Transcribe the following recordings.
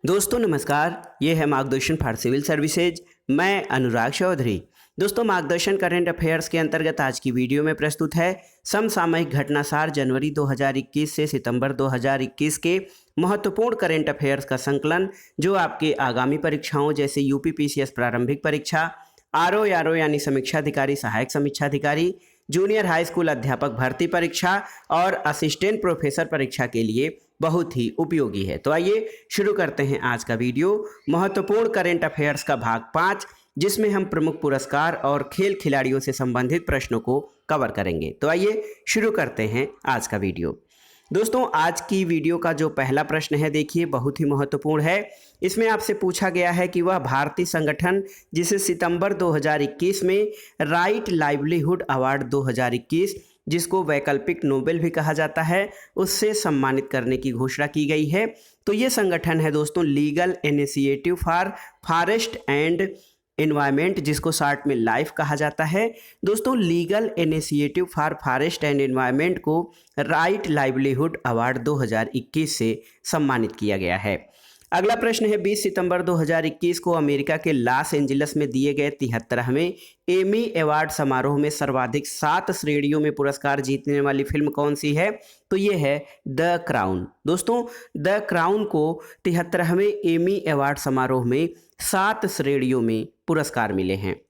दोस्तों नमस्कार, ये है मार्गदर्शन फॉर सिविल सर्विसेज। मैं अनुराग चौधरी। दोस्तों, मार्गदर्शन करंट अफेयर्स के अंतर्गत आज की वीडियो में प्रस्तुत है समसामयिक घटनासार जनवरी 2021 से सितंबर 2021 के महत्वपूर्ण करंट अफेयर्स का संकलन, जो आपके आगामी परीक्षाओं जैसे यूपीपीसीएस प्रारंभिक परीक्षा, आरओ यानी समीक्षा अधिकारी, सहायक समीक्षा अधिकारी, जूनियर हाई स्कूल अध्यापक भर्ती परीक्षा और असिस्टेंट प्रोफेसर परीक्षा के लिए बहुत ही उपयोगी है। तो आइए शुरू करते हैं आज का वीडियो। महत्वपूर्ण करंट अफेयर्स का भाग 5, जिसमें हम प्रमुख पुरस्कार और खेल खिलाड़ियों से संबंधित प्रश्नों को कवर करेंगे। तो आइए शुरू करते हैं आज का वीडियो। दोस्तों, आज की वीडियो का जो पहला प्रश्न है, देखिए बहुत ही महत्वपूर्ण है। इसमें आपसे पूछा गया है कि वह भारतीय संगठन जिसे सितंबर 2021 में राइट लाइवलीहुड अवार्ड 2021, जिसको वैकल्पिक नोबेल भी कहा जाता है, उससे सम्मानित करने की घोषणा की गई है। तो ये संगठन है दोस्तों legal initiative for forest and environment, जिसको शॉर्ट में लाइफ कहा जाता है। दोस्तों, legal initiative for forest and environment को राइट लाइवलीहुड अवार्ड 2021 से सम्मानित किया गया है। अगला प्रश्न है, 20 सितंबर 2021 को अमेरिका के लॉस एंजलिस में दिए गए 73वें एमी अवार्ड समारोह में सर्वाधिक 7 श्रेणियों में पुरस्कार जीतने वाली फिल्म कौन सी है? तो ये है द क्राउन। दोस्तों, द क्राउन को 73वें एमी अवार्ड समारोह में 7 श्रेणियों में पुरस्कार मिले हैं।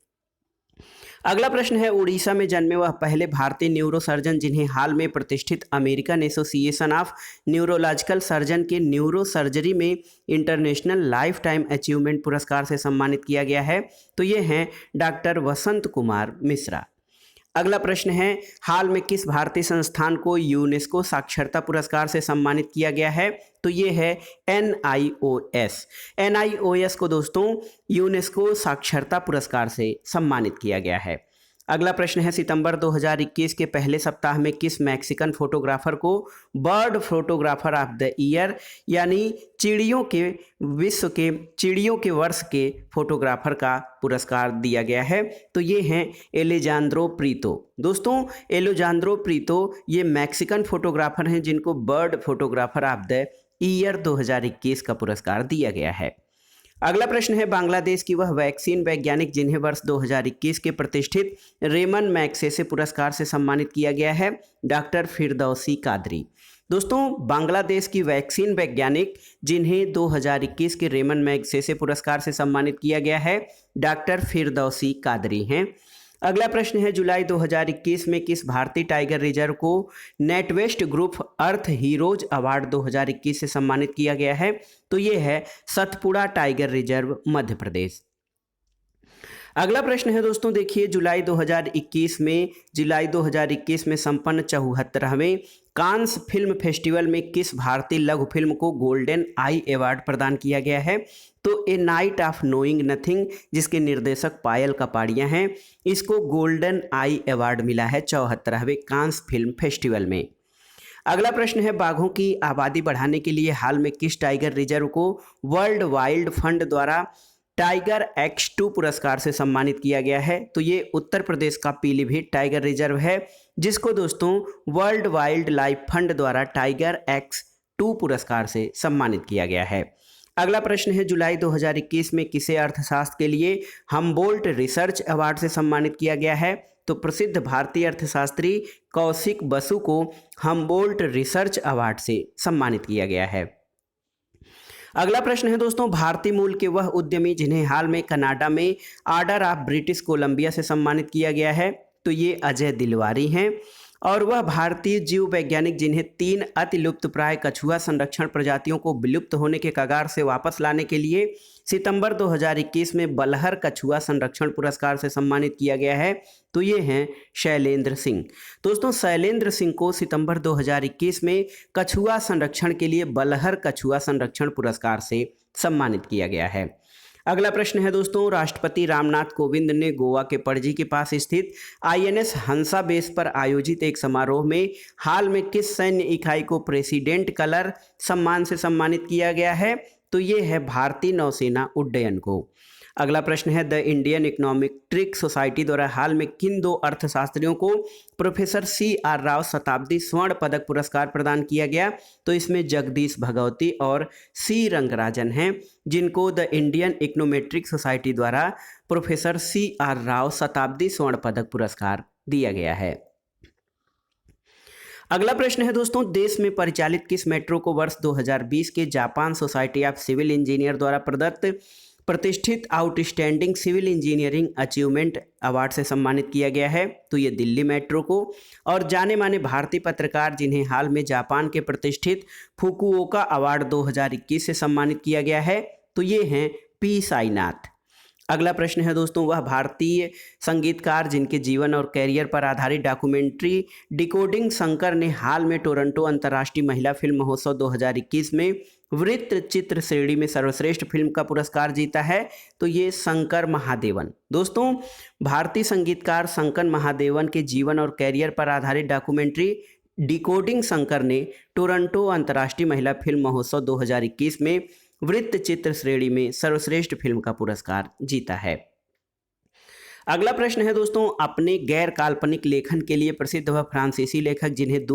अगला प्रश्न है, उड़ीसा में जन्मे वह पहले भारतीय न्यूरोसर्जन जिन्हें हाल में प्रतिष्ठित American association of neurological surgeon के न्यूरो सर्जरी में इंटरनेशनल लाइफ टाइम अचीवमेंट पुरस्कार से सम्मानित किया गया है। तो ये हैं डॉक्टर वसंत कुमार मिश्रा। अगला प्रश्न है, हाल में किस भारतीय संस्थान को यूनेस्को साक्षरता पुरस्कार से सम्मानित किया गया है? तो ये है NIOS। NIOS को दोस्तों यूनेस्को साक्षरता पुरस्कार से सम्मानित किया गया है। अगला प्रश्न है, सितंबर 2021 के पहले सप्ताह में किस मैक्सिकन फोटोग्राफर को bird photographer of the year यानी चिड़ियों के वर्ष के फोटोग्राफर का पुरस्कार दिया गया है? तो ये हैं एलेजांद्रो प्रीतो। दोस्तों, एलेजांद्रो प्रीतो ये मैक्सिकन फोटोग्राफर हैं जिनको bird photographer of the year 2021 का पुरस्कार दिया गया है। अगला प्रश्न है, बांग्लादेश की वह वैक्सीन वैज्ञानिक जिन्हें वर्ष 2021 के प्रतिष्ठित रेमन मैग्सेसे पुरस्कार से सम्मानित किया गया है? डॉक्टर फिरदौसी कादरी। दोस्तों, बांग्लादेश की वैक्सीन वैज्ञानिक जिन्हें 2021 के रेमन मैग्सेसे पुरस्कार से सम्मानित किया गया है, डॉक्टर फिरदौसी कादरी हैं। अगला प्रश्न है, जुलाई 2021 में किस भारतीय टाइगर रिजर्व को नेटवेस्ट ग्रुप अर्थ हीरोज अवार्ड 2021 से सम्मानित किया गया है? तो ये है सतपुड़ा टाइगर रिजर्व, मध्य प्रदेश। अगला प्रश्न है दोस्तों, देखिए जुलाई 2021 में संपन्न 74वें कांस फिल्म फेस्टिवल में किस भारतीय लघु फिल्म को गोल्डन आई अवार्ड प्रदान किया गया है? तो ए नाइट ऑफ नोइंग नथिंग, जिसके निर्देशक पायल कपाड़िया हैं, इसको गोल्डन आई अवार्ड मिला है 74वें कांस फिल्म फेस्टिवल में। अगला प्रश्न है, बाघों की आबादी बढ़ाने के लिए हाल में किस टाइगर रिजर्व को वर्ल्ड वाइल्ड फंड द्वारा टाइगर X2 पुरस्कार से सम्मानित किया गया है? तो ये उत्तर प्रदेश का पीलीभीत टाइगर रिजर्व है, जिसको दोस्तों वर्ल्ड वाइल्ड लाइफ फंड द्वारा टाइगर X2 पुरस्कार से सम्मानित किया गया है। अगला प्रश्न है, जुलाई 2021 में किसे अर्थशास्त्र के लिए हम्बोल्ट रिसर्च अवार्ड से सम्मानित किया गया है? तो प्रसिद्ध भारतीय अर्थशास्त्री कौशिक बसु को हम्बोल्ट रिसर्च अवार्ड से सम्मानित किया गया है। अगला प्रश्न है दोस्तों, भारतीय मूल के वह उद्यमी जिन्हें हाल में कनाडा में ऑर्डर ऑफ ब्रिटिश कोलंबिया से सम्मानित किया गया है? तो ये अजय दिलवारी हैं। और वह भारतीय जीव वैज्ञानिक जिन्हें 3 अति लुप्तप्राय कछुआ संरक्षण प्रजातियों को विलुप्त होने के कगार से वापस लाने के लिए सितंबर 2021 में बलहर कछुआ संरक्षण पुरस्कार से सम्मानित किया गया है? तो ये हैं शैलेंद्र सिंह। दोस्तों, शैलेंद्र सिंह को सितंबर 2021 में कछुआ संरक्षण के लिए बलहर कछुआ संरक्षण पुरस्कार से सम्मानित किया गया है। अगला प्रश्न है दोस्तों, राष्ट्रपति रामनाथ कोविंद ने गोवा के पणजी के पास स्थित INS हंसा बेस पर आयोजित एक समारोह में हाल में किस सैन्य इकाई को प्रेसिडेंट कलर सम्मान से सम्मानित किया गया है? तो ये है भारतीय नौसेना उड्डयन को। अगला प्रश्न है द इंडियन इकोनॉमेट्रिक सोसाइटी द्वारा हाल में किन 2 अर्थशास्त्रियों को प्रोफेसर CR राव शताब्दी स्वर्ण पदक पुरस्कार प्रदान किया गया? तो इसमें जगदीश भगवती और C रंगराजन हैं, जिनको द इंडियन इकोनॉमेट्रिक सोसाइटी द्वारा प्रोफेसर CR राव शताब्दी स्वर्ण पदक पुरस्कार दिया गया है। अगला प्रश्न है दोस्तों, देश में परिचालित किस मेट्रो को वर्ष 2020 के Japan Society of Civil Engineer द्वारा प्रदत्त प्रतिष्ठित outstanding civil engineering achievement award से सम्मानित किया गया है? तो ये दिल्ली मेट्रो को। और जाने माने भारतीय पत्रकार जिन्हें हाल में जापान के प्रतिष्ठित फुकुओका अवार्ड 2021 से सम्मानित किया गया है, तो ये हैं P साईनाथ। अगला प्रश्न है दोस्तों, वह भारतीय संगीतकार जिनके जीवन और कैरियर पर आधारित डॉक्यूमेंट्री डिकोडिंग शंकर ने हाल में टोरंटो अंतर्राष्ट्रीय महिला फिल्म महोत्सव 2021 में वृत्त चित्र श्रेणी में सर्वश्रेष्ठ फिल्म का पुरस्कार जीता है? तो ये शंकर महादेवन। दोस्तों, भारतीय संगीतकार शंकर महादेवन के जीवन और कैरियर पर आधारित डॉक्यूमेंट्री डिकोडिंग शंकर ने टोरंटो अंतर्राष्ट्रीय महिला फिल्म महोत्सव 2021 में वृत्त चित्र श्रेणी में सर्वश्रेष्ठ फिल्म का पुरस्कार जीता है। अगला प्रश्न है दोस्तों, अपने गैर काल्पनिक लेखन के लिए प्रसिद्ध वह फ्रांसीसी लेखक जिन्हें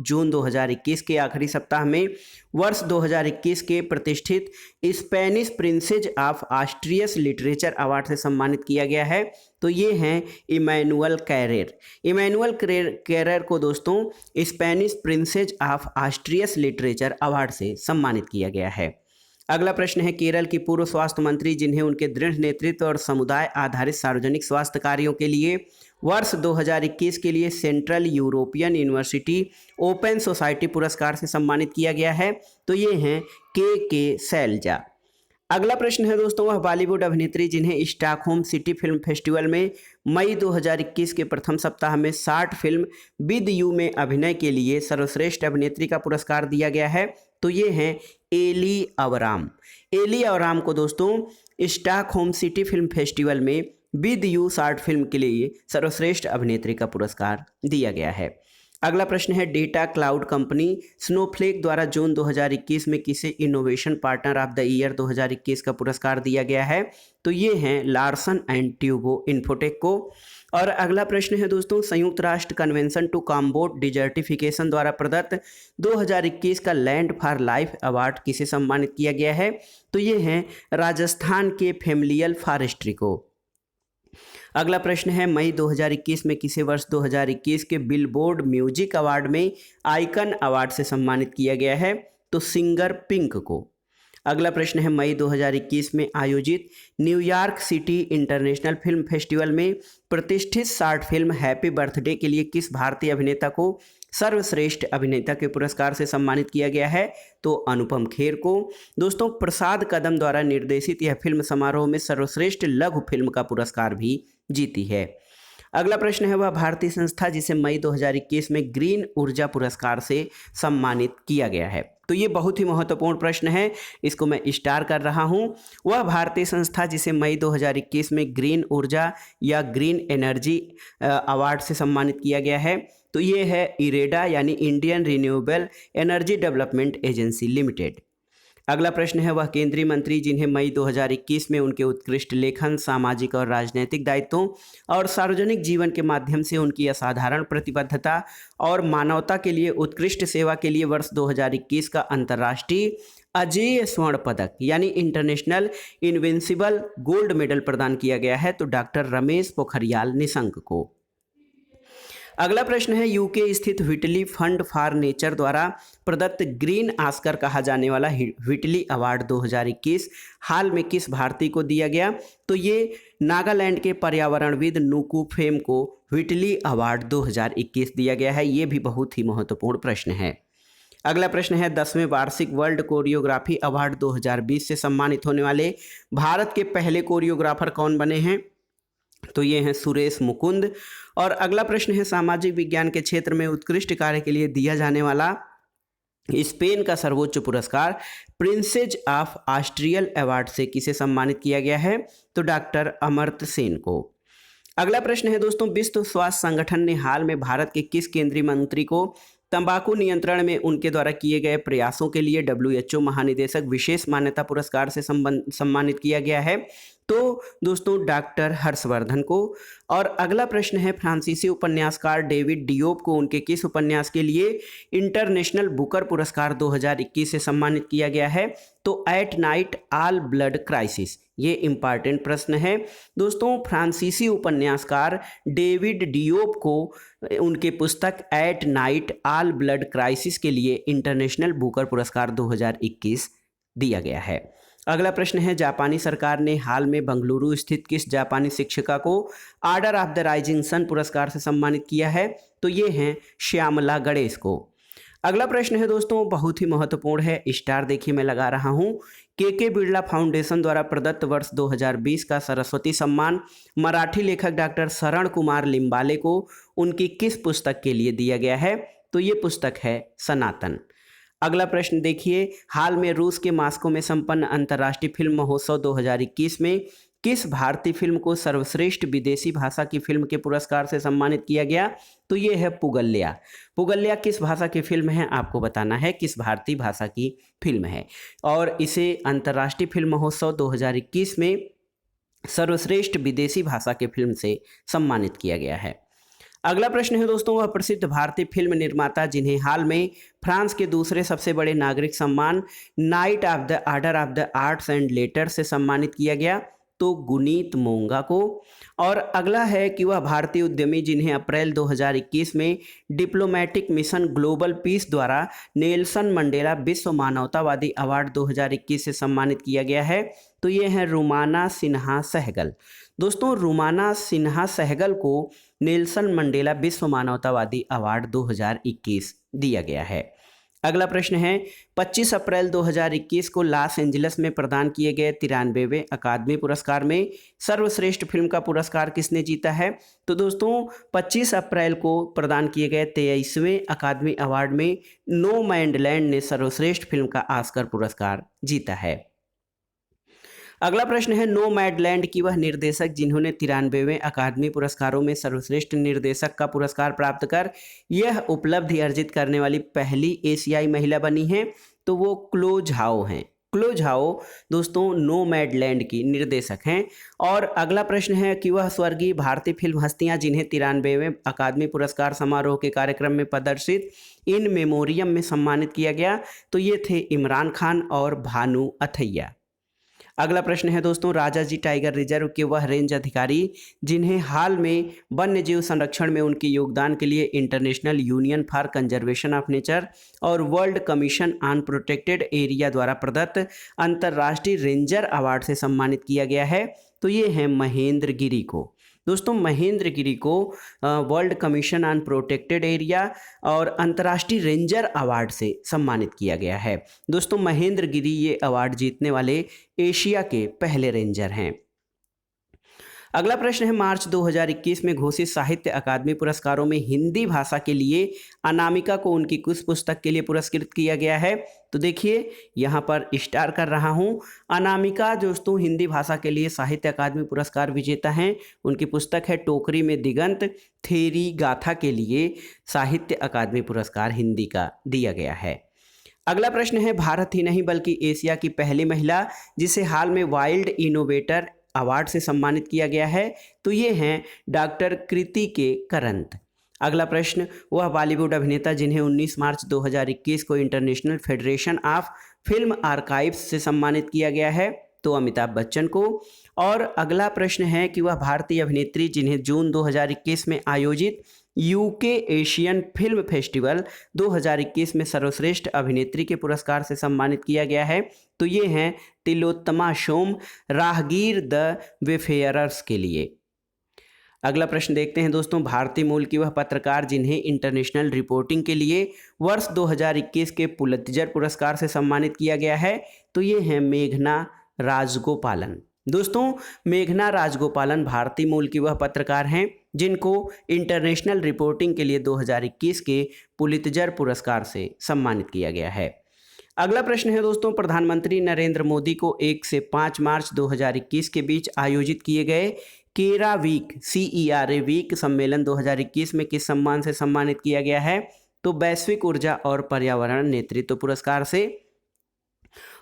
जून 2021 के आखिरी सप्ताह में वर्ष 2021 के प्रतिष्ठित Spanish Princess of Asturias literature award से सम्मानित किया गया है? तो ये हैं इमैनुअल कैरेर। इमैनुअल कैरेर को दोस्तों Spanish Princess of Asturias literature award से सम्मानित किया गया है। अगला प्रश्न है, केरल की पूर्व स्वास्थ्य मंत्री जिन्हें उनके दृढ़ नेतृत्व और समुदाय आधारित सार्वजनिक स्वास्थ्य कार्यों के लिए वर्ष 2021 के लिए central European university open society पुरस्कार से सम्मानित किया गया है? तो ये हैं के शैलजा। अगला प्रश्न है दोस्तों, वह बॉलीवुड अभिनेत्री जिन्हें स्टॉकहोम सिटी फिल्म फेस्टिवल में मई 2021 के प्रथम सप्ताह में 60 फिल्म विद यू में अभिनय के लिए सर्वश्रेष्ठ अभिनेत्री का पुरस्कार दिया गया है? तो ये हैं एली अवराम। एली अवराम को दोस्तों स्टॉकहोम सिटी फिल्म फेस्टिवल में विद यू 60 फिल्म के लिए सर्वश्रेष्ठ अभिनेत्री का पुरस्कार दिया गया है। अगला प्रश्न है, डेटा क्लाउड कंपनी स्नोफ्लेक द्वारा जून 2021 में किसे innovation partner of the year 2021 का पुरस्कार दिया गया है? तो ये हैं लार्सन एंड ट्यूबो इन्फोटेक को। और अगला प्रश्न है दोस्तों, संयुक्त राष्ट्र कन्वेंशन टू कॉम्बैट डिजर्टिफिकेशन द्वारा प्रदत्त 2021 का लैंड फॉर लाइफ अवार्ड किसे सम्मानित किया गया है? तो ये हैं राजस्थान के फैमिलियल फॉरेस्ट्री को। अगला प्रश्न है, मई 2021 में किसे वर्ष 2021 के बिलबोर्ड म्यूजिक अवार्ड में आइकन अवार्ड से सम्मानित किया गया है? तो सिंगर पिंक को। अगला प्रश्न है, मई 2021 में आयोजित New York city international film festival में प्रतिष्ठित शॉर्ट फिल्म हैप्पी बर्थडे के लिए किस भारतीय अभिनेता को सर्वश्रेष्ठ अभिनेता के पुरस्कार से सम्मानित किया गया है? तो अनुपम खेर को। दोस्तों, प्रसाद कदम द्वारा निर्देशित यह फिल्म समारोह में सर्वश्रेष्ठ लघु फिल्म का पुरस्कार भी जीती है। अगला प्रश्न है, वह भारतीय संस्था जिसे मई 2021 में ग्रीन ऊर्जा पुरस्कार से सम्मानित किया गया है? तो ये बहुत ही महत्वपूर्ण प्रश्न है, इसको मैं स्टार कर रहा हूँ। वह भारतीय संस्था जिसे मई 2021 में ग्रीन ऊर्जा या ग्रीन एनर्जी अवार्ड से सम्मानित किया गया है, तो ये है इरेडा यानी Indian renewable energy development agency limited. अगला प्रश्न है, वह केंद्रीय मंत्री जिन्हें मई 2021 में उनके उत्कृष्ट लेखन, सामाजिक और राजनीतिक दायित्वों और सार्वजनिक जीवन के माध्यम से उनकी असाधारण प्रतिबद्धता और मानवता के लिए उत्कृष्ट सेवा के लिए वर्ष 2021 का अंतर्राष्ट्रीय अजेय स्वर्ण पदक यानी इंटरनेशनल इनविंसिबल गोल्ड मेडल प्रदान किया गया है? तो डॉक्टर रमेश पोखरियाल निशंक को। अगला प्रश्न है, यूके स्थित व्हिटली फंड फॉर नेचर द्वारा प्रदत्त ग्रीन ऑस्कर कहा जाने वाला व्हिटली अवार्ड 2021 हाल में किस भारतीय को दिया गया? तो ये नागालैंड के पर्यावरणविद नुकू फेम को व्हिटली अवार्ड 2021 दिया गया है। ये भी बहुत ही महत्वपूर्ण प्रश्न है। अगला प्रश्न है, 10वें वार्षिक वर्ल्ड कोरियोग्राफी अवार्ड 2020 से सम्मानित होने वाले भारत के पहले कोरियोग्राफर कौन बने हैं? तो ये हैं सुरेश मुकुंद। और अगला प्रश्न है, सामाजिक विज्ञान के क्षेत्र में उत्कृष्ट कार्य के लिए दिया जाने वाला स्पेन का सर्वोच्च पुरस्कार प्रिंसेज ऑफ ऑस्ट्रियल अवार्ड से किसे सम्मानित किया गया है? तो डॉक्टर अमर्त्य सेन को। अगला प्रश्न है दोस्तों, विश्व स्वास्थ्य संगठन ने हाल में भारत के किस केंद्रीय मंत्री को तंबाकू नियंत्रण में उनके द्वारा किए गए प्रयासों के लिए WHO महानिदेशक विशेष मान्यता पुरस्कार से सम्मानित किया गया है? तो दोस्तों डॉक्टर हर्षवर्धन को। और अगला प्रश्न है, फ्रांसीसी उपन्यासकार डेविड डियोप को उनके किस उपन्यास के लिए इंटरनेशनल बुकर पुरस्कार 2021 से सम्मानित किया गया है? तो at night all blood crisis. ये इंपॉर्टेंट प्रश्न है दोस्तों। फ्रांसीसी उपन्यासकार डेविड डियोप को उनके पुस्तक at night all blood crisis के लिए इंटरनेशनल बुकर पुरस्कार 2021 दिया गया है। अगला प्रश्न है, जापानी सरकार ने हाल में बेंगलुरु स्थित किस जापानी शिक्षिका को order of the rising sun पुरस्कार से सम्मानित किया है? तो ये हैं श्यामला गणेश को। अगला प्रश्न है दोस्तों, बहुत ही महत्वपूर्ण है, स्टार देखिए मैं लगा रहा हूँ। के बिरला फाउंडेशन द्वारा प्रदत्त वर्ष 2020 का सरस्वती सम्मान मराठी लेखक डॉक्टर शरण कुमार लिम्बाले को उनकी किस पुस्तक के लिए दिया गया है? तो ये पुस्तक है सनातन। अगला प्रश्न देखिए, हाल में रूस के मॉस्को में संपन्न अंतर्राष्ट्रीय फिल्म महोत्सव 2021 में किस भारतीय फिल्म को सर्वश्रेष्ठ विदेशी भाषा की फिल्म के पुरस्कार से सम्मानित किया गया? तो ये है पुगल्या। पुगल्या किस भाषा की फिल्म है? आपको बताना है किस भारतीय भाषा की फिल्म है। और इसे अंतर्राष्ट्रीय फिल्म महोत्सव 2021 में सर्वश्रेष्ठ विदेशी भाषा की फिल्म से सम्मानित किया गया है। अगला प्रश्न है दोस्तों, वह प्रसिद्ध भारतीय फिल्म निर्माता जिन्हें हाल में फ्रांस के दूसरे सबसे बड़े नागरिक सम्मान night of the order of the arts and letters से सम्मानित किया गया? तो गुनीत मोंगा को। और अगला है कि वह भारतीय उद्यमी जिन्हें अप्रैल 2021 में डिप्लोमेटिक मिशन ग्लोबल पीस द्वारा नेल्सन मंडेला विश्व मानवतावादी अवार्ड 2021 से सम्मानित किया गया है? तो ये है रुमाना सिन्हा सहगल। दोस्तों रुमाना सिन्हा सहगल को नेल्सन मंडेला विश्व मानवतावादी अवार्ड 2021 दिया गया है। अगला प्रश्न है, 25 अप्रैल 2021 को लॉस एंजलिस में प्रदान किए गए 93वें अकादमी पुरस्कार में सर्वश्रेष्ठ फिल्म का पुरस्कार किसने जीता है? तो दोस्तों 25 अप्रैल को प्रदान किए गए 23वें अकादमी अवार्ड में नोमैडलैंड ने सर्वश्रेष्ठ फिल्म का ऑस्कर पुरस्कार जीता है। अगला प्रश्न है, नोमैडलैंड की वह निर्देशक जिन्होंने 93वें अकादमी पुरस्कारों में सर्वश्रेष्ठ निर्देशक का पुरस्कार प्राप्त कर यह उपलब्धि अर्जित करने वाली पहली एशियाई महिला बनी है? तो वो क्लो झाओ हैं। क्लो झाओ दोस्तों नोमैडलैंड की निर्देशक हैं। और अगला प्रश्न है कि वह स्वर्गीय भारतीय फिल्म हस्तियां जिन्हें 93वें अकादमी पुरस्कार समारोह के कार्यक्रम में प्रदर्शित इन मेमोरियम में सम्मानित किया गया? तो ये थे इमरान खान और भानु अथैया। अगला प्रश्न है दोस्तों, राजाजी टाइगर रिजर्व के वह रेंज अधिकारी जिन्हें हाल में वन्य जीव संरक्षण में उनके योगदान के लिए International Union for Conservation of Nature और World Commission on Protected Area द्वारा प्रदत्त अंतर्राष्ट्रीय रेंजर अवार्ड से सम्मानित किया गया है? तो ये है महेंद्र गिरी को। दोस्तों महेंद्र गिरी को world Commission on Protected area और अंतर्राष्ट्रीय रेंजर अवार्ड से सम्मानित किया गया है। दोस्तों महेंद्र गिरी ये अवार्ड जीतने वाले एशिया के पहले रेंजर हैं। अगला प्रश्न है, मार्च 2021 में घोषित साहित्य अकादमी पुरस्कारों में हिंदी भाषा के लिए अनामिका को उनकी किस पुस्तक के लिए पुरस्कृत किया गया है? तो देखिए यहाँ पर स्टार कर रहा हूँ। अनामिका दोस्तों हिंदी भाषा के लिए साहित्य अकादमी पुरस्कार विजेता हैं। उनकी पुस्तक है टोकरी में दिगंत। थेरी गाथा के लिए साहित्य अकादमी पुरस्कार हिंदी का दिया गया है। अगला प्रश्न है, भारत ही नहीं बल्कि एशिया की पहली महिला जिसे हाल में वाइल्ड इनोवेटर अवार्ड से सम्मानित किया गया है? तो ये हैं डॉक्टर कृति के करंत। अगला प्रश्न, वह बॉलीवुड अभिनेता जिन्हें 19 मार्च 2021 को international federation of film archives से सम्मानित किया गया है? तो अमिताभ बच्चन को। और अगला प्रश्न है कि वह भारतीय अभिनेत्री जिन्हें जून 2021 में आयोजित यूके एशियन फिल्म फेस्टिवल 2021 में सर्वश्रेष्ठ अभिनेत्री के पुरस्कार से सम्मानित किया गया है? तो ये हैं तिलोत्तमा शोम राहगीर द वेफेयरर्स के लिए। अगला प्रश्न देखते हैं दोस्तों, भारतीय मूल की वह पत्रकार जिन्हें इंटरनेशनल रिपोर्टिंग के लिए वर्ष 2021 के पुलित्जर पुरस्कार से सम्मानित किया गया है? तो ये हैं मेघना राजगोपालन। दोस्तों मेघना राजगोपालन भारतीय मूल की वह पत्रकार हैं जिनको इंटरनेशनल रिपोर्टिंग के लिए 2021 के पुलित्जर पुरस्कार से सम्मानित किया गया है। अगला प्रश्न है दोस्तों, प्रधानमंत्री नरेंद्र मोदी को 1 से 5 मार्च 2021 के बीच आयोजित किए गए केरा वीक CERA वीक सम्मेलन 2021 में किस सम्मान से सम्मानित किया गया है? तो वैश्विक ऊर्जा और पर्यावरण नेतृत्व पुरस्कार से।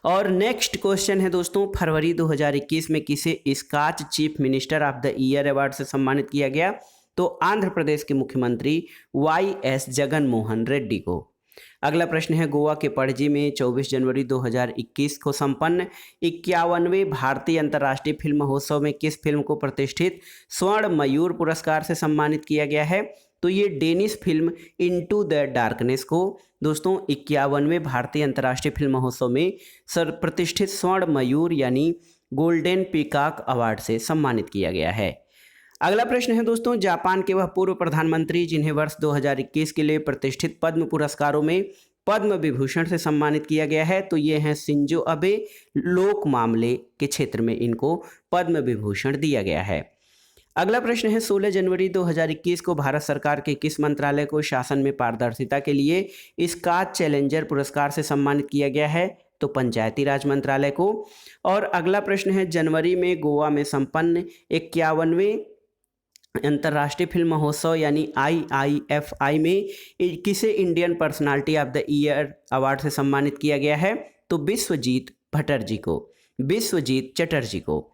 और नेक्स्ट क्वेश्चन है दोस्तों, फरवरी 2021 में किसे Scotch chief minister of the year award से सम्मानित किया गया? तो आंध्र प्रदेश के मुख्यमंत्री YS जगन मोहन रेड्डी को। अगला प्रश्न है, गोवा के पणजी में 24 जनवरी 2021 को संपन्न 51वें भारतीय अंतर्राष्ट्रीय फिल्म महोत्सव में किस फिल्म को प्रतिष्ठित स्वर्ण मयूर पुरस्कार से सम्मानित किया गया है? तो ये Danish film into the darkness को दोस्तों 51वें भारतीय अंतर्राष्ट्रीय फिल्म महोत्सव में प्रतिष्ठित स्वर्ण मयूर यानी गोल्डन पीकॉक अवार्ड से सम्मानित किया गया है। अगला प्रश्न है दोस्तों, जापान के वह पूर्व प्रधानमंत्री जिन्हें वर्ष 2021 के लिए प्रतिष्ठित पद्म पुरस्कारों में पद्म विभूषण से सम्मानित किया गया है? तो ये हैं शिंजो अबे। लोक मामले के क्षेत्र में इनको पद्म विभूषण दिया गया है। अगला प्रश्न है, 16 जनवरी 2021 को भारत सरकार के किस मंत्रालय को शासन में पारदर्शिता के लिए स्कॉच चैलेंजर पुरस्कार से सम्मानित किया गया है? तो पंचायती राज मंत्रालय को। और अगला प्रश्न है, जनवरी में गोवा में संपन्न 51वें अंतर्राष्ट्रीय फिल्म महोत्सव यानी IIFI में किसे Indian personality of the year award से सम्मानित किया गया है? तो विश्वजीत चटर्जी को।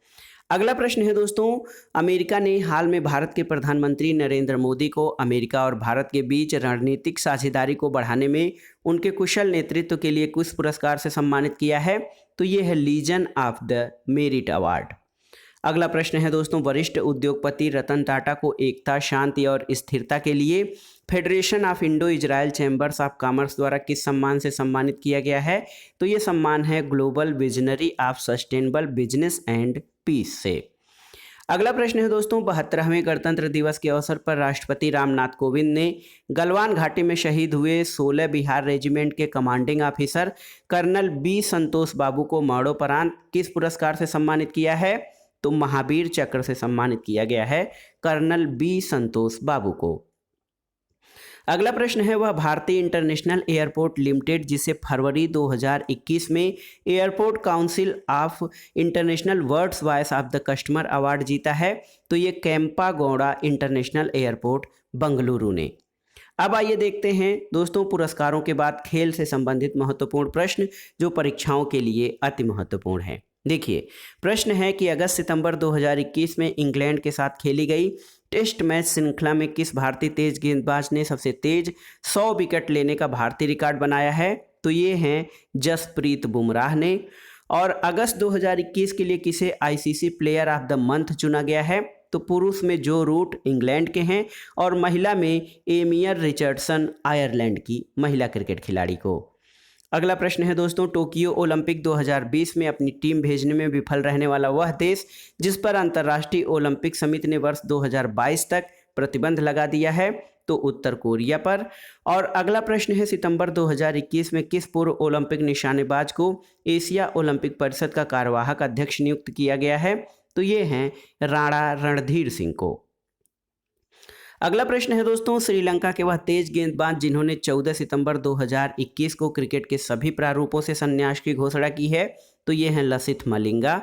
अगला प्रश्न है दोस्तों, अमेरिका ने हाल में भारत के प्रधानमंत्री नरेंद्र मोदी को अमेरिका और भारत के बीच रणनीतिक साझेदारी को बढ़ाने में उनके कुशल नेतृत्व के लिए किस पुरस्कार से सम्मानित किया है? तो ये है legion of the merit award. अगला प्रश्न है दोस्तों, वरिष्ठ उद्योगपति रतन टाटा को एकता, शांति और स्थिरता के लिए federation of Indo Israel chambers of commerce द्वारा किस सम्मान से सम्मानित किया गया है? तो ये सम्मान है global visionary of sustainable business and peace से। अगला प्रश्न है दोस्तों, 72वें गणतंत्र दिवस के अवसर पर राष्ट्रपति रामनाथ कोविंद ने गलवान घाटी में शहीद हुए 16 बिहार रेजिमेंट के कमांडिंग ऑफिसर कर्नल B संतोष बाबू को मरणोपरांत किस पुरस्कार से सम्मानित किया है? तो महावीर चक्र से सम्मानित किया गया है कर्नल B संतोष बाबू को। अगला प्रश्न है, वह भारतीय इंटरनेशनल एयरपोर्ट लिमिटेड जिसे फरवरी 2021 में airport council of international world's voice of the customer award जीता है? तो ये केम्पागौड़ा इंटरनेशनल एयरपोर्ट बेंगलुरु ने। अब आइए देखते हैं दोस्तों पुरस्कारों के बाद खेल से संबंधित महत्वपूर्ण प्रश्न जो परीक्षाओं के लिए अति महत्वपूर्ण है। देखिए, प्रश्न है कि अगस्त सितंबर 2021 में इंग्लैंड के साथ खेली गई टेस्ट मैच श्रृंखला में किस भारतीय तेज गेंदबाज ने सबसे तेज 100 विकेट लेने का भारतीय रिकॉर्ड बनाया है? तो ये हैं जसप्रीत बुमराह ने। और अगस्त 2021 के लिए किसे ICC player of the month चुना गया है? तो पुरुष में जो रूट इंग्लैंड के हैं और महिला में एमियर रिचर्डसन आयरलैंड की महिला क्रिकेट खिलाड़ी को। अगला प्रश्न है दोस्तों, टोक्यो ओलंपिक 2020 में अपनी टीम भेजने में विफल रहने वाला वह देश जिस पर अंतर्राष्ट्रीय ओलंपिक समिति ने वर्ष 2022 तक प्रतिबंध लगा दिया है? तो उत्तर कोरिया पर। और अगला प्रश्न है, सितंबर 2021 में किस पूर्व ओलंपिक निशानेबाज को एशिया ओलंपिक परिषद का कार्यवाहक अध्यक्ष नियुक्त किया गया है? तो ये हैं राणा रणधीर सिंह को। अगला प्रश्न है दोस्तों, श्रीलंका के वह तेज गेंदबाज जिन्होंने 14 सितंबर 2021 को क्रिकेट के सभी प्रारूपों से संन्यास की घोषणा की है? तो ये हैं लसिथ मलिंगा।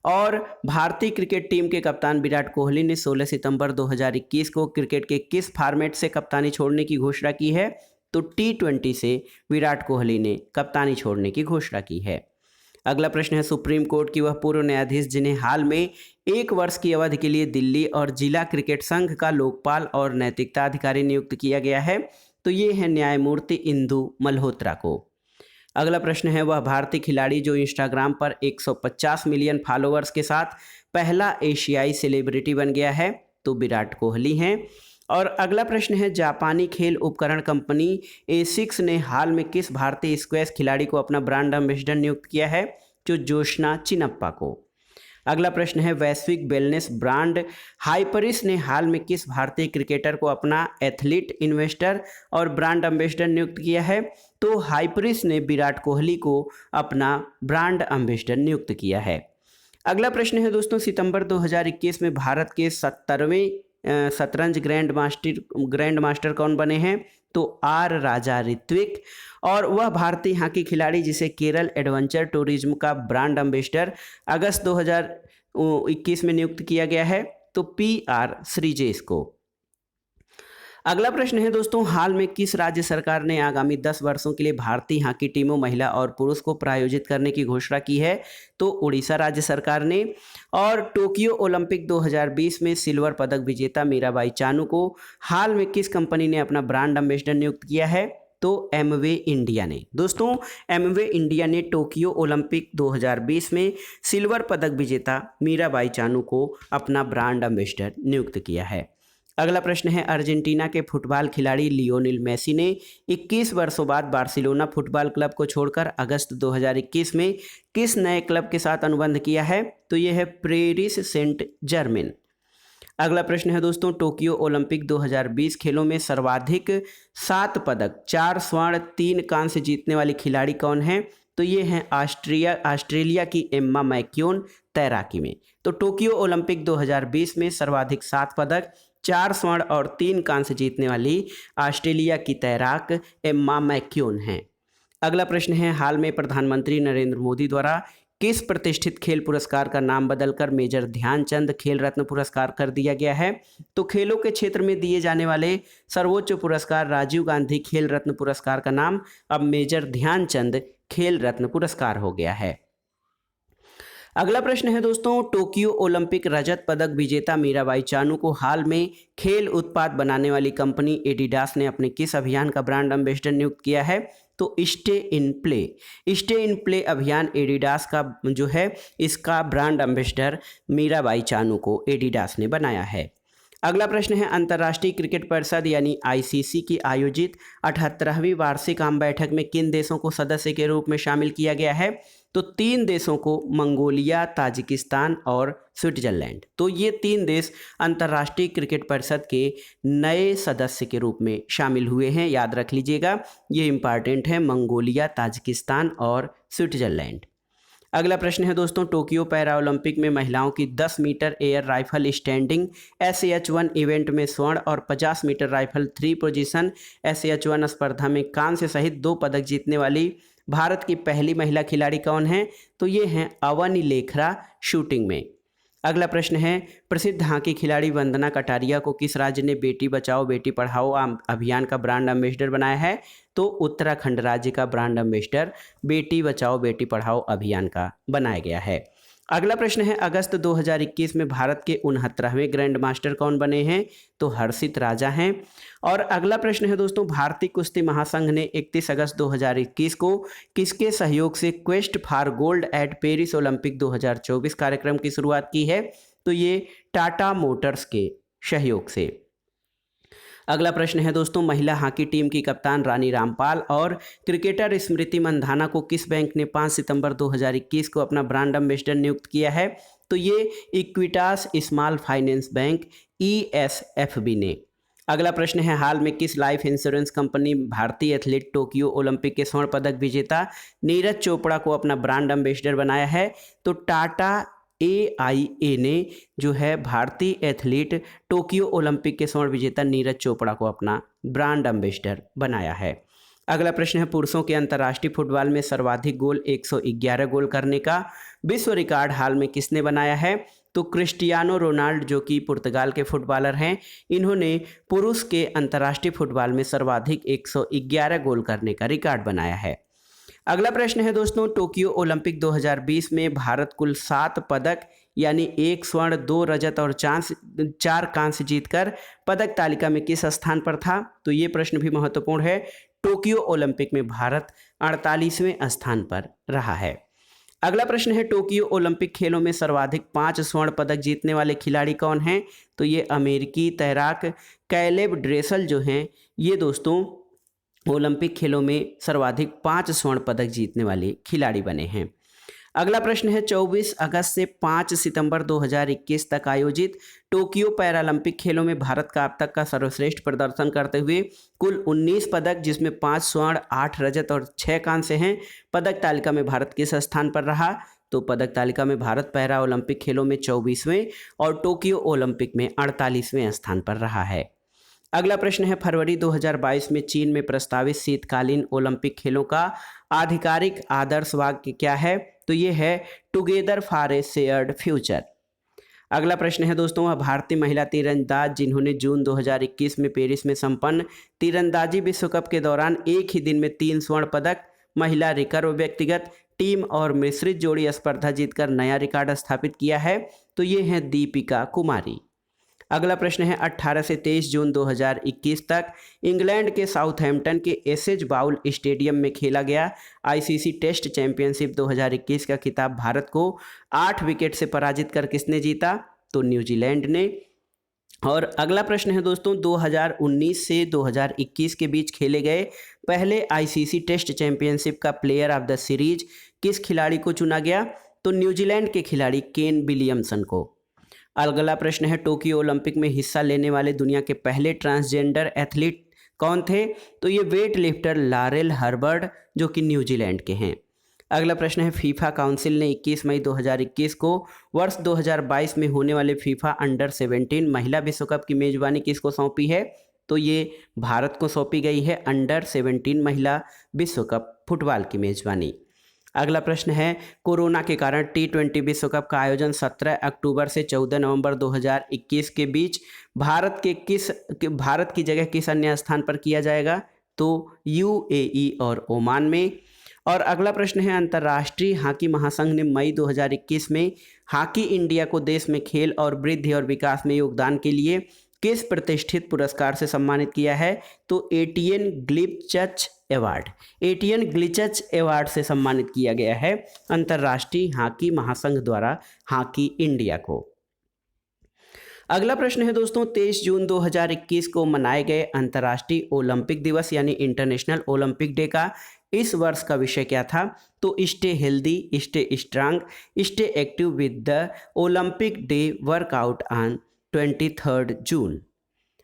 और भारतीय क्रिकेट टीम के कप्तान विराट कोहली ने 16 सितंबर 2021 को क्रिकेट के किस फॉर्मेट से कप्तानी छोड़ने की घोषणा की है? तो T20 से विराट कोहली ने कप्तानी छोड़ने की घोषणा की है। अगला प्रश्न है, सुप्रीम कोर्ट की वह पूर्व न्यायाधीश जिन्हें हाल में 1 वर्ष की अवधि के लिए दिल्ली और जिला क्रिकेट संघ का लोकपाल और नैतिकता अधिकारी नियुक्त किया गया है? तो ये है न्यायमूर्ति इंदु मल्होत्रा को। अगला प्रश्न है, वह भारतीय खिलाड़ी जो इंस्टाग्राम पर 150 मिलियन फॉलोअर्स के साथ पहला एशियाई सेलिब्रिटी बन गया है? तो विराट कोहली हैं। और अगला प्रश्न है, जापानी खेल उपकरण कंपनी ASICS ने हाल में किस भारतीय स्क्वैश खिलाड़ी को अपना ब्रांड एम्बेसडर नियुक्त किया है? जो जोशना चिनप्पा को। अगला प्रश्न है, वैश्विक वेलनेस ब्रांड हाइपरिस ने हाल में किस भारतीय क्रिकेटर को अपना एथलीट इन्वेस्टर और ब्रांड एम्बेसडर नियुक्त किया है? तो हाइपरिस ने विराट कोहली को अपना ब्रांड एम्बेसडर नियुक्त किया है। अगला प्रश्न है दोस्तों, सितंबर 2021 में भारत के 70वें शतरंज ग्रैंड मास्टर कौन बने हैं? तो R राजा ऋत्विक। और वह भारतीय हॉकी खिलाड़ी जिसे केरल एडवेंचर टूरिज्म का ब्रांड एम्बेसडर अगस्त 2021 में नियुक्त किया गया है? तो PR श्रीजेश को। अगला प्रश्न है दोस्तों, हाल में किस राज्य सरकार ने आगामी 10 वर्षों के लिए भारतीय हॉकी टीमों महिला और पुरुष को प्रायोजित करने की घोषणा की है? तो उड़ीसा राज्य सरकार ने। और टोक्यो ओलंपिक 2020 में सिल्वर पदक विजेता मीराबाई चानू को हाल में किस कंपनी ने अपना ब्रांड एम्बेसडर नियुक्त किया है? तो एमवे इंडिया ने। दोस्तों, एमवे इंडिया ने टोक्यो ओलंपिक 2020 में सिल्वर पदक विजेता मीराबाई चानू को अपना ब्रांड एम्बेसडर नियुक्त किया है। अगला प्रश्न है, अर्जेंटीना के फुटबॉल खिलाड़ी लियोनेल मेसी ने 21 वर्षों बाद बार्सिलोना फुटबॉल क्लब को छोड़कर अगस्त 2021 में किस नए क्लब के साथ अनुबंध किया है? तो यह है पेरिस सेंट जर्मेन। अगला प्रश्न है दोस्तों, टोक्यो ओलंपिक 2020 खेलों में सर्वाधिक 7 पदक, 4 स्वर्ण 3 कांस्य जीतने वाली खिलाड़ी कौन है? तो ये हैं ऑस्ट्रेलिया की एम्मा मैक्यून तैराकी में। तो टोक्यो ओलंपिक 2020 में सर्वाधिक 7 पदक, 4 स्वर्ण और 3 कांस्य जीतने वाली ऑस्ट्रेलिया की तैराक एम्मा मैक्यून हैं। अगला प्रश्न है, हाल में प्रधानमंत्री नरेंद्र मोदी द्वारा किस प्रतिष्ठित खेल पुरस्कार का नाम बदलकर मेजर ध्यानचंद खेल रत्न पुरस्कार कर दिया गया है? तो खेलों के क्षेत्र में दिए जाने वाले सर्वोच्च पुरस्कार राजीव गांधी खेल रत्न पुरस्कार का नाम अब मेजर ध्यानचंद खेल रत्न पुरस्कार हो गया है। अगला प्रश्न है दोस्तों, टोक्यो ओलंपिक रजत पदक विजेता मीराबाई चानू को हाल में खेल उत्पाद बनाने वाली कंपनी एडिडास ने अपने किस अभियान का ब्रांड एम्बेसडर नियुक्त किया है? तो स्टे इन प्ले अभियान एडिडास का जो है, इसका ब्रांड एम्बेसडर मीराबाई चानू को एडिडास ने बनाया है। अगला प्रश्न है, अंतर्राष्ट्रीय क्रिकेट परिषद यानी आईसीसी की आयोजित 78वीं वार्षिक आम बैठक में किन देशों को सदस्य के रूप में शामिल किया गया है? तो 3 देशों को, मंगोलिया, ताजिकिस्तान और स्विट्जरलैंड। तो ये 3 देश अंतर्राष्ट्रीय क्रिकेट परिषद के नए सदस्य के रूप में शामिल हुए हैं। याद रख लीजिएगा, ये इंपॉर्टेंट है, मंगोलिया, ताजिकिस्तान और स्विट्जरलैंड। अगला प्रश्न है दोस्तों, टोक्यो पैरा ओलंपिक में महिलाओं की 10 meter air rifle standing SAH-1 event में स्वर्ण और 50 मीटर राइफल 3 पोजीशन SAH-1 स्पर्धा में कांस्य सहित 2 पदक जीतने वाली भारत की पहली महिला खिलाड़ी कौन है? तो ये हैं अवनी लेखरा शूटिंग में। अगला प्रश्न है, प्रसिद्ध हॉकी खिलाड़ी वंदना कटारिया को किस राज्य ने बेटी बचाओ बेटी पढ़ाओ अभियान का ब्रांड एम्बेसडर बनाया है? तो उत्तराखंड राज्य का ब्रांड एम्बेसडर बेटी बचाओ बेटी पढ़ाओ अभियान का बनाया गया है। अगला प्रश्न है, अगस्त 2021 में भारत के 69वें ग्रैंड मास्टर कौन बने हैं? तो हर्षित राजा हैं। और अगला प्रश्न है दोस्तों, भारतीय कुश्ती महासंघ ने 31 अगस्त 2021 को किसके सहयोग से quest for gold eight Paris Olympic 2024 कार्यक्रम की शुरुआत की है? तो ये टाटा मोटर्स के सहयोग से। अगला प्रश्न है दोस्तों, महिला हॉकी टीम की कप्तान रानी रामपाल और क्रिकेटर स्मृति मंधाना को किस बैंक ने 5 सितंबर 2021 को अपना ब्रांड एम्बेसडर नियुक्त किया है? तो ये Equitas small finance bank ESFB ने। अगला प्रश्न है, हाल में किस लाइफ इंश्योरेंस कंपनी भारतीय एथलीट टोक्यो ओलंपिक के स्वर्ण पदक विजेता नीरज चोपड़ा को अपना ब्रांड एम्बेसडर बनाया है? तो टाटा AIA ने जो है भारतीय एथलीट टोक्यो ओलंपिक के स्वर्ण विजेता नीरज चोपड़ा को अपना ब्रांड एम्बेसडर बनाया है। अगला प्रश्न है, पुरुषों के अंतर्राष्ट्रीय फुटबॉल में सर्वाधिक गोल 111 गोल करने का विश्व रिकॉर्ड हाल में किसने बनाया है? तो क्रिस्टियानो रोनाल्डो, जो कि पुर्तगाल के फुटबॉलर हैं, इन्होंने पुरुष के अंतर्राष्ट्रीय फुटबॉल में सर्वाधिक 111 गोल करने का रिकॉर्ड बनाया है। अगला प्रश्न है दोस्तों, टोक्यो ओलंपिक 2020 में भारत कुल 7 पदक यानी 1 स्वर्ण 2 रजत और 4 कांस्य जीतकर पदक तालिका में किस स्थान पर था? तो ये प्रश्न भी महत्वपूर्ण है। टोक्यो ओलंपिक में भारत 48वें स्थान पर रहा है। अगला प्रश्न है, टोक्यो ओलंपिक खेलों में सर्वाधिक 5 स्वर्ण पदक जीतने वाले खिलाड़ी कौन हैं? तो ये अमेरिकी तैराक कैलेब ड्रेसल जो हैं, ये दोस्तों ओलंपिक खेलों में सर्वाधिक 5 स्वर्ण पदक जीतने वाले खिलाड़ी बने हैं। अगला प्रश्न है, 24 अगस्त से 5 सितंबर 2021 तक आयोजित टोक्यो पैरालंपिक खेलों में भारत का अब तक का सर्वश्रेष्ठ प्रदर्शन करते हुए कुल 19 पदक, जिसमें 5 स्वर्ण, 8 रजत और 6 कांस्य हैं, पदक तालिका में भारत किस स्थान पर रहा? तो पदक तालिका में भारत पैरा ओलंपिक खेलों में 24वें और टोक्यो ओलंपिक में 48वें स्थान पर रहा है। अगला प्रश्न है, फरवरी 2022 में चीन में प्रस्तावित शीतकालीन ओलंपिक खेलों का आधिकारिक आदर्श वाक्य क्या है? तो ये है together for a shared future. अगला प्रश्न है दोस्तों, वह भारतीय महिला तीरंदाज जिन्होंने जून 2021 में पेरिस में संपन्न तीरंदाजी विश्व कप के दौरान एक ही दिन में 3 स्वर्ण पदक, महिला रिकर्व, व्यक्तिगत, टीम और मिश्रित जोड़ी स्पर्धा जीतकर नया रिकॉर्ड स्थापित किया है, तो ये हैं दीपिका कुमारी। अगला प्रश्न है, 18 से 23 जून 2021 तक इंग्लैंड के साउथहैम्पटन के एसेज बाउल स्टेडियम में खेला गया आईसीसी टेस्ट चैंपियनशिप 2021 का खिताब भारत को 8 विकेट से पराजित कर किसने जीता? तो न्यूजीलैंड ने। और अगला प्रश्न है दोस्तों, 2019 से 2021 के बीच खेले गए पहले आईसीसी टेस्ट चैंपियनशिप का प्लेयर ऑफ द सीरीज किस खिलाड़ी को चुना गया? तो न्यूजीलैंड के खिलाड़ी केन विलियमसन को। अगला प्रश्न है, टोक्यो ओलंपिक में हिस्सा लेने वाले दुनिया के पहले ट्रांसजेंडर एथलीट कौन थे? तो ये वेट लिफ्टर लारेल हर्बर्ड जो कि न्यूजीलैंड के हैं। अगला प्रश्न है, फीफा काउंसिल ने 21 मई 2021 को वर्ष 2022 में होने वाले फीफा अंडर 17 महिला विश्व कप की मेजबानी किसको सौंपी है? तो ये भारत को सौंपी गई है अंडर 17 महिला विश्व कप फुटबॉल की मेजबानी। अगला प्रश्न है, कोरोना के कारण T20 विश्व कप का आयोजन 17 अक्टूबर से 14 नवंबर 2021 के बीच भारत की जगह किस अन्य स्थान पर किया जाएगा? तो UAE और ओमान में। और अगला प्रश्न है, अंतर्राष्ट्रीय हॉकी महासंघ ने मई 2021 में हॉकी इंडिया को देश में खेल और वृद्धि और विकास में योगदान के लिए किस प्रतिष्ठित पुरस्कार से सम्मानित किया है? तो एटीएन ग्लिचच अवार्ड से सम्मानित किया गया है अंतर्राष्ट्रीय हॉकी महासंघ द्वारा हॉकी इंडिया को। अगला प्रश्न है दोस्तों, 23 जून 2021 को मनाए गए अंतर्राष्ट्रीय ओलंपिक दिवस यानी इंटरनेशनल ओलंपिक डे का इस वर्ष का विषय क्या था? तो stay healthy, stay strong, stay active with the Olympic day workout on 23 जून।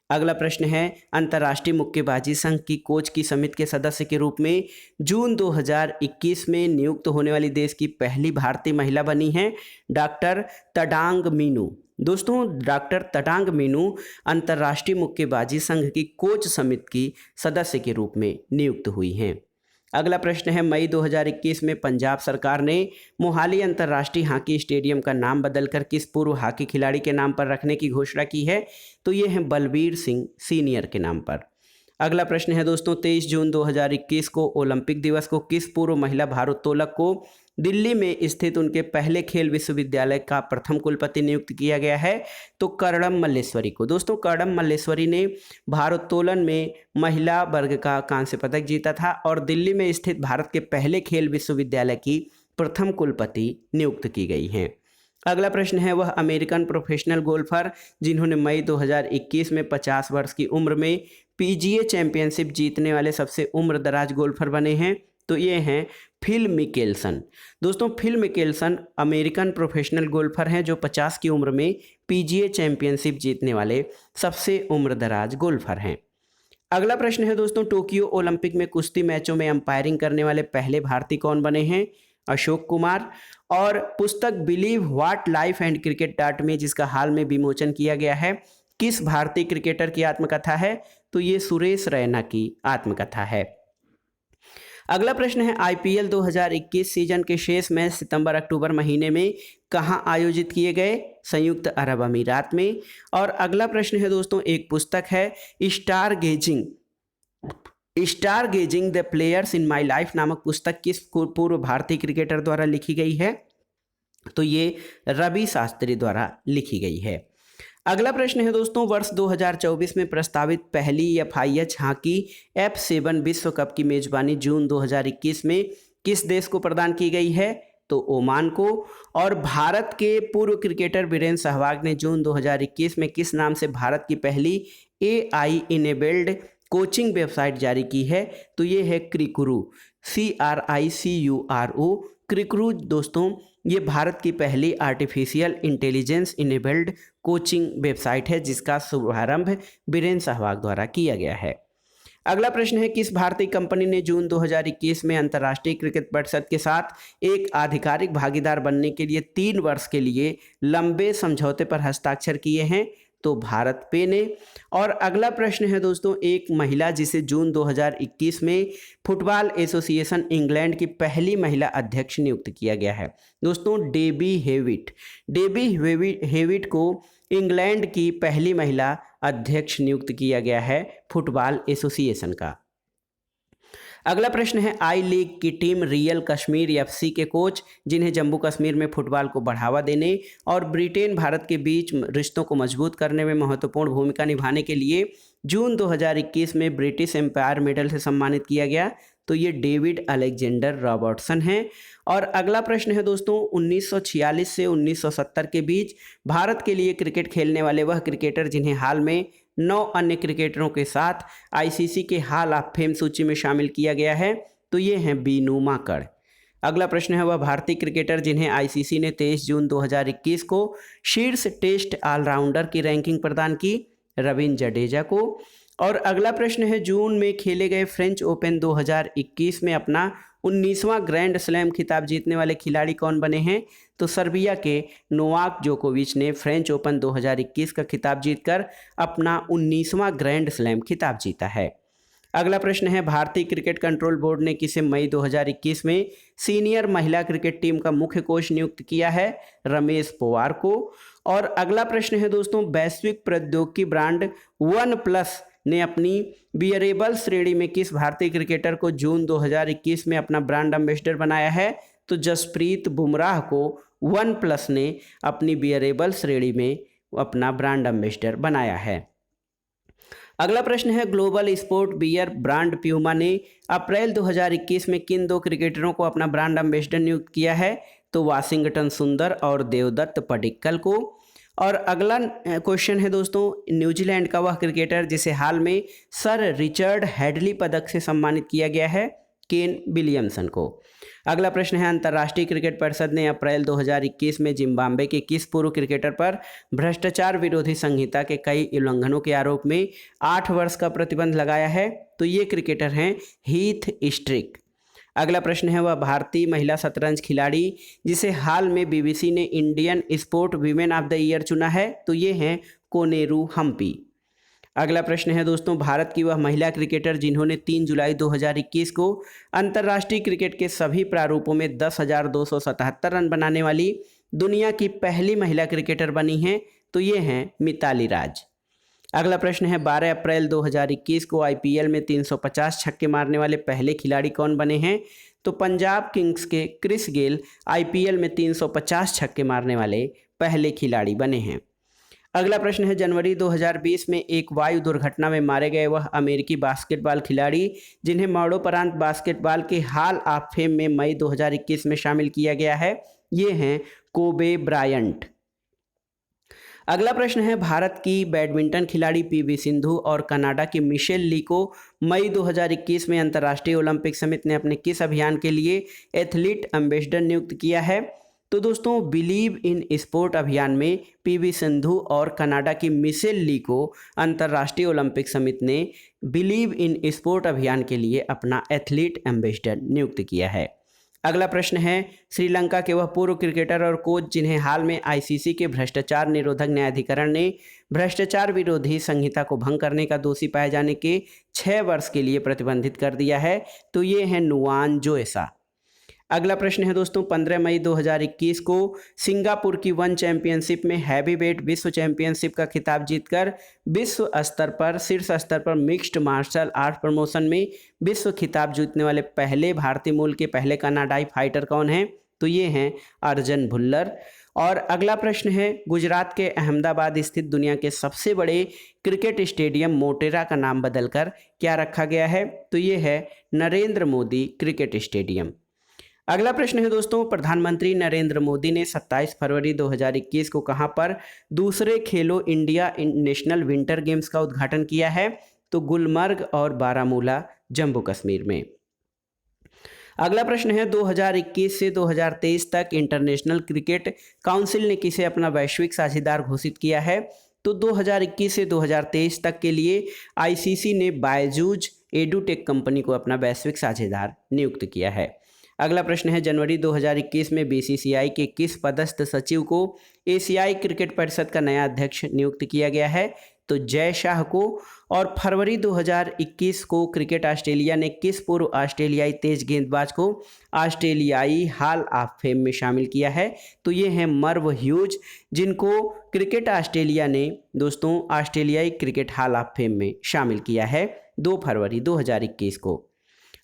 अगला प्रश्न है, अंतर्राष्ट्रीय मुक्केबाजी संघ की कोच की समिति के सदस्य के रूप में जून 2021 में नियुक्त होने वाली देश की पहली भारतीय महिला बनी है डॉक्टर तडांग मीनू। दोस्तों, डॉक्टर तडांग मीनू अंतर्राष्ट्रीय मुक्केबाजी संघ की कोच समिति की सदस्य के रूप में नियुक्त हुई हैं। अगला प्रश्न है, मई 2021 में पंजाब सरकार ने मोहाली अंतर्राष्ट्रीय हॉकी स्टेडियम का नाम बदलकर किस पूर्व हॉकी खिलाड़ी के नाम पर रखने की घोषणा की है? तो ये है बलबीर सिंह सीनियर के नाम पर। अगला प्रश्न है दोस्तों, 23 जून 2021 को ओलंपिक दिवस को किस पूर्व महिला भारोत्तोलक को दिल्ली में स्थित उनके पहले खेल विश्वविद्यालय का प्रथम कुलपति नियुक्त किया गया है? तो कर्णम मल्लेश्वरी को। दोस्तों, कर्णम मल्लेश्वरी ने भारोत्तोलन में महिला वर्ग का कांस्य पदक जीता था और दिल्ली में स्थित भारत के पहले खेल विश्वविद्यालय की प्रथम कुलपति नियुक्त की गई हैं। अगला प्रश्न है, वह अमेरिकन प्रोफेशनल गोल्फर जिन्होंने मई 2021 में 50 वर्ष की उम्र में PGA चैंपियनशिप जीतने वाले सबसे उम्रदराज गोल्फर बने हैं? तो ये हैं फिल मिकेल्सन। दोस्तों, Phil Mickelson American professional golfer हैं जो 50 की उम्र में PGA चैंपियनशिप जीतने वाले सबसे उम्रदराज गोल्फर हैं। अगला प्रश्न है दोस्तों, टोक्यो ओलंपिक में कुश्ती मैचों में अंपायरिंग करने वाले पहले भारतीय कौन बने हैं? अशोक कुमार। और पुस्तक बिलीव व्हाट लाइफ एंड क्रिकेट.me जिसका हाल में विमोचन किया गया है, किस भारतीय क्रिकेटर की आत्मकथा है? तो ये सुरेश रैना की आत्मकथा है। अगला प्रश्न है, IPL 2021 सीजन के शेष मैच सितंबर अक्टूबर महीने में कहां आयोजित किए गए? संयुक्त अरब अमीरात में। और अगला प्रश्न है दोस्तों, एक पुस्तक है star gazing the players in my life नामक पुस्तक किस पूर्व भारतीय क्रिकेटर द्वारा लिखी गई है? तो ये रवि शास्त्री द्वारा लिखी गई है। अगला प्रश्न है दोस्तों, वर्ष 2024 में प्रस्तावित पहली FIH हॉकी F7 विश्व कप की मेजबानी जून 2021 में किस देश को प्रदान की गई है? तो ओमान को। और भारत के पूर्व क्रिकेटर वीरेंद्र सहवाग ने जून 2021 में किस नाम से भारत की पहली AI इनेबल्ड कोचिंग वेबसाइट जारी की है? तो ये है क्रिकुरु, CRICURU। क्रिकुरु दोस्तों, ये भारत की पहली artificial intelligence enabled coaching website है जिसका शुभारंभ वीरेंद्र सहवाग द्वारा किया गया है। अगला प्रश्न है, किस भारतीय कंपनी ने जून 2021 में अंतर्राष्ट्रीय क्रिकेट परिषद के साथ एक आधिकारिक भागीदार बनने के लिए 3 वर्ष के लिए लंबे समझौते पर हस्ताक्षर किए हैं? तो भारत पे ने। और अगला प्रश्न है दोस्तों, एक महिला जिसे जून 2021 में फुटबॉल एसोसिएशन इंग्लैंड की पहली महिला अध्यक्ष नियुक्त किया गया है। दोस्तों डेबी हेविट, हेविट को इंग्लैंड की पहली महिला अध्यक्ष नियुक्त किया गया है फुटबॉल एसोसिएशन का। अगला प्रश्न है, आई लीग की टीम रियल कश्मीर एफसी के कोच, जिन्हें जम्मू कश्मीर में फुटबॉल को बढ़ावा देने और ब्रिटेन भारत के बीच रिश्तों को मजबूत करने में महत्वपूर्ण भूमिका निभाने के लिए जून 2021 में ब्रिटिश एम्पायर मेडल से सम्मानित किया गया, तो ये डेविड अलेक्जेंडर रॉबर्टसन हैं। और अगला प्रश्न है दोस्तों, 1946 से 1970 के बीच भारत के लिए क्रिकेट खेलने वाले वह क्रिकेटर जिन्हें हाल में 9 अन्य क्रिकेटरों के साथ आईसीसी के हॉल ऑफ फेम सूची में शामिल किया गया है, तो ये हैं बीनू माकड़। अगला प्रश्न है, वह भारतीय क्रिकेटर जिन्हें आईसीसी ने 23 जून 2021 को शीर्ष टेस्ट ऑलराउंडर की रैंकिंग प्रदान की, रविंद्र जडेजा को। और अगला प्रश्न है, जून में खेले गए फ्रेंच ओपन 2021 में अपना 19वां ग्रैंड स्लैम खिताब जीतने वाले खिलाड़ी कौन बने हैं, तो सर्बिया के नोवाक जोकोविच ने फ्रेंच ओपन 2021 का खिताब जीतकर अपना 19वां ग्रैंड स्लैम खिताब जीता है। अगला प्रश्न है, भारतीय क्रिकेट कंट्रोल बोर्ड ने किसे मई 2021 में सीनियर महिला क्रिकेट टीम का मुख्य कोच नियुक्त किया है, रमेश पवार को। और अगला प्रश्न है दोस्तों, वैश्विक प्रौद्योगिकी ब्रांड वन प्लस ने अपनी बियरेबल श्रेणी में किस भारतीय क्रिकेटर को जून 2021 में अपना ब्रांड एम्बेसडर बनाया है, तो जसप्रीत बुमराह को वन प्लस ने अपनी बियरेबल श्रेणी में अपना ब्रांड एम्बेसडर बनाया है। अगला प्रश्न है, global sport wear brand Puma ने अप्रैल 2021 में किन 2 क्रिकेटरों को अपना ब्रांड एम्बेसडर नियुक्त किया है, तो वाशिंगटन सुंदर और देवदत्त पडिक्कल को। और अगला क्वेश्चन है दोस्तों, न्यूजीलैंड का वह क्रिकेटर जिसे हाल में सर रिचर्ड हेडली पदक से सम्मानित किया गया है, केन विलियमसन को। अगला प्रश्न है, अंतर्राष्ट्रीय क्रिकेट परिषद ने अप्रैल 2021 में जिम्बाब्वे के किस पूर्व क्रिकेटर पर भ्रष्टाचार विरोधी संहिता के कई उल्लंघनों के आरोप में 8 वर्ष का प्रतिबंध लगाया है, तो ये क्रिकेटर हैं हीथ स्ट्रिक। अगला प्रश्न है, वह भारतीय महिला शतरंज खिलाड़ी जिसे हाल में बीबीसी ने Indian sport women of the year चुना है, तो ये हैं कोनेरू हम्पी। अगला प्रश्न है दोस्तों, भारत की वह महिला क्रिकेटर जिन्होंने 3 जुलाई 2021 को अंतर्राष्ट्रीय क्रिकेट के सभी प्रारूपों में 10,277 रन बनाने वाली दुनिया की पहली महिला क्रिकेटर बनी हैं, तो ये हैं मिताली राज। अगला प्रश्न है, 12 अप्रैल 2021 को आईपीएल में 350 छक्के मारने वाले पहले खिलाड़ी कौन बने हैं, तो पंजाब किंग्स के क्रिस गेल आईपीएल में 350 छक्के मारने वाले पहले खिलाड़ी बने हैं। अगला प्रश्न है, जनवरी 2020 में एक वायु दुर्घटना में मारे गए वह अमेरिकी बास्केटबॉल खिलाड़ी जिन्हें मरणोपरांत बास्केटबॉल के हॉल ऑफ फेम में मई 2021 में शामिल किया गया है, ये हैं कोबे ब्रायंट। अगला प्रश्न है, भारत की बैडमिंटन खिलाड़ी पीवी सिंधु और कनाडा की मिशेल ली को मई 2021 में अंतर्राष्ट्रीय ओलंपिक समिति ने अपने किस अभियान के लिए एथलीट एम्बेसडर नियुक्त किया है, तो दोस्तों बिलीव इन स्पोर्ट अभियान में पीवी सिंधु और कनाडा की मिशेल ली को अंतर्राष्ट्रीय ओलंपिक समिति ने बिलीव इन स्पोर्ट अभियान के लिए अपना एथलीट एम्बेसडर नियुक्त किया है। अगला प्रश्न है, श्रीलंका के वह पूर्व क्रिकेटर और कोच जिन्हें हाल में आईसीसी के भ्रष्टाचार निरोधक न्यायाधिकरण ने भ्रष्टाचार विरोधी संहिता को भंग करने का दोषी पाए जाने के 6 वर्ष के लिए प्रतिबंधित कर दिया है, तो ये है नुआन जोएसा। अगला प्रश्न है दोस्तों, 15 मई 2021 को सिंगापुर की वन चैंपियनशिप में हैवीवेट विश्व चैंपियनशिप का खिताब जीतकर विश्व स्तर पर शीर्ष स्तर पर मिक्स्ड मार्शल आर्ट प्रमोशन में विश्व खिताब जीतने वाले पहले भारतीय मूल के पहले कनाडाई फाइटर कौन हैं, तो ये हैं अर्जन भुल्लर। और अगला प्रश्न है, गुजरात के अहमदाबाद स्थित दुनिया के सबसे बड़े क्रिकेट स्टेडियम मोटेरा का नाम बदलकर क्या रखा गया है, तो ये है नरेंद्र मोदी क्रिकेट स्टेडियम। अगला प्रश्न है दोस्तों, प्रधानमंत्री नरेंद्र मोदी ने 27 फरवरी 2021 को कहां पर दूसरे खेलो इंडिया नेशनल विंटर गेम्स का उद्घाटन किया है, तो गुलमर्ग और बारामूला जम्मू कश्मीर में। अगला प्रश्न है, 2021 से 2023 तक इंटरनेशनल क्रिकेट काउंसिल ने किसे अपना वैश्विक साझेदार घोषित किया है, तो 2021 से 2023 तक के लिए आईसीसी ने बायजूज एडुटेक कंपनी को अपना वैश्विक साझेदार नियुक्त किया है। अगला प्रश्न है, जनवरी 2021 में बीसीसीआई के किस पदस्थ सचिव को एशियाई क्रिकेट परिषद का नया अध्यक्ष नियुक्त किया गया है? तो जय शाह को। और फरवरी 2021 को क्रिकेट ऑस्ट्रेलिया ने किस पूर्व ऑस्ट्रेलियाई तेज गेंदबाज को ऑस्ट्रेलियाई हॉल ऑफ फेम में शामिल किया है? तो ये हैं मर्व ह्यूज, जिनको क्रिकेट ऑस्ट्रेलिया ने दोस्तों ऑस्ट्रेलियाई क्रिकेट हॉल ऑफ फेम में शामिल किया है 2 फरवरी 2021 को।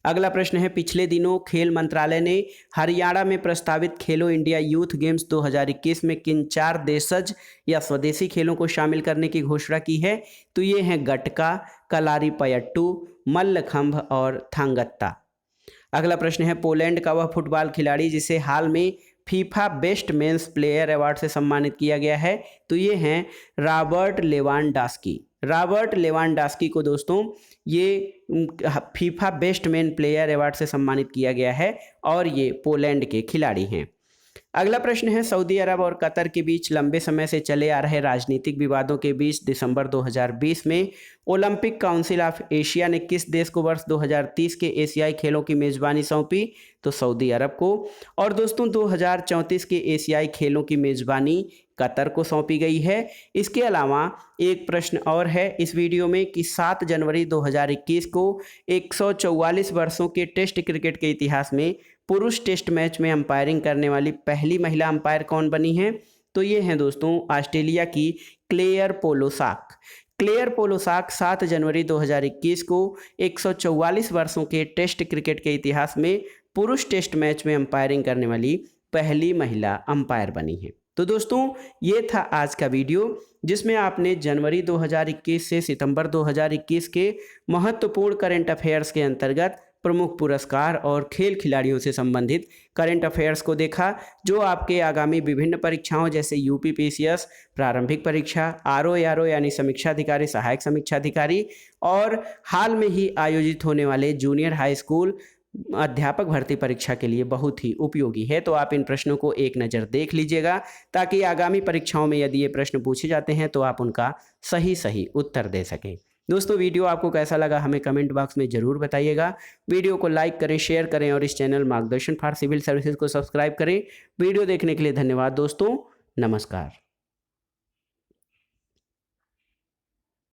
अगला प्रश्न है, पिछले दिनों खेल मंत्रालय ने हरियाणा में प्रस्तावित खेलो इंडिया यूथ गेम्स 2021 में किन 4 देशज या स्वदेशी खेलों को शामिल करने की घोषणा की है? तो ये हैं गटका, कलारीपयट्टू, मल्लखंभ और थांगत्ता। अगला प्रश्न है, पोलैंड का वह फुटबॉल खिलाड़ी जिसे हाल में FIFA best men's player award से सम्मानित किया गया है? तो ये हैं रॉबर्ट लेवांडोव्स्की। रॉबर्ट लेवांडोव्स्की को दोस्तों ये FIFA best main player award से सम्मानित किया गया है और ये पोलैंड के खिलाड़ी हैं। अगला प्रश्न है, सऊदी अरब और कतर के बीच लंबे समय से चले आ रहे राजनीतिक विवादों के बीच दिसंबर 2020 में ओलंपिक काउंसिल ऑफ एशिया ने किस देश को वर्ष 2030 के एशियाई खेलों की मेजबानी सौंपी? तो सऊदी अरब को। और दोस्तों 2034 के एशियाई खेलों की मेजबानी कतर को सौंपी गई है। इसके अलावा एक प्रश्न और है इस वीडियो में कि 7 जनवरी 2021 को 144 वर्षों के टेस्ट क्रिकेट के इतिहास में पुरुष टेस्ट मैच में अंपायरिंग करने वाली पहली महिला अंपायर कौन बनी है? तो ये हैं दोस्तों ऑस्ट्रेलिया की क्लेयर पोलोसाक। क्लेयर पोलोसाक 7 जनवरी 2021 को 144 वर्षों के टेस्ट क्रिकेट के इतिहास में पुरुष टेस्ट मैच में अंपायरिंग करने वाली पहली महिला अंपायर बनी है। तो दोस्तों ये था आज का वीडियो, जिसमें आपने जनवरी 2021 से सितंबर 2021 के महत्वपूर्ण करंट अफेयर्स के अंतर्गत प्रमुख पुरस्कार और खेल खिलाड़ियों से संबंधित करंट अफेयर्स को देखा, जो आपके आगामी विभिन्न परीक्षाओं जैसे यूपीपीसीएस प्रारंभिक परीक्षा, आरओ यानी समीक्षा अधिकारी, सहायक समीक्षा अधिकारी और हाल में ही आयोजित होने वाले जूनियर हाई स्कूल अध्यापक भर्ती परीक्षा के लिए बहुत ही उपयोगी है। तो आप इन प्रश्नों को एक नज़र देख लीजिएगा, ताकि आगामी परीक्षाओं में यदि ये प्रश्न पूछे जाते हैं तो आप उनका सही उत्तर दे सकें। दोस्तों वीडियो आपको कैसा लगा हमें कमेंट बॉक्स में ज़रूर बताइएगा। वीडियो को लाइक करें, शेयर करें और इस चैनल मार्गदर्शन फॉर सिविल सर्विसेज को सब्सक्राइब करें। वीडियो देखने के लिए धन्यवाद दोस्तों, नमस्कार।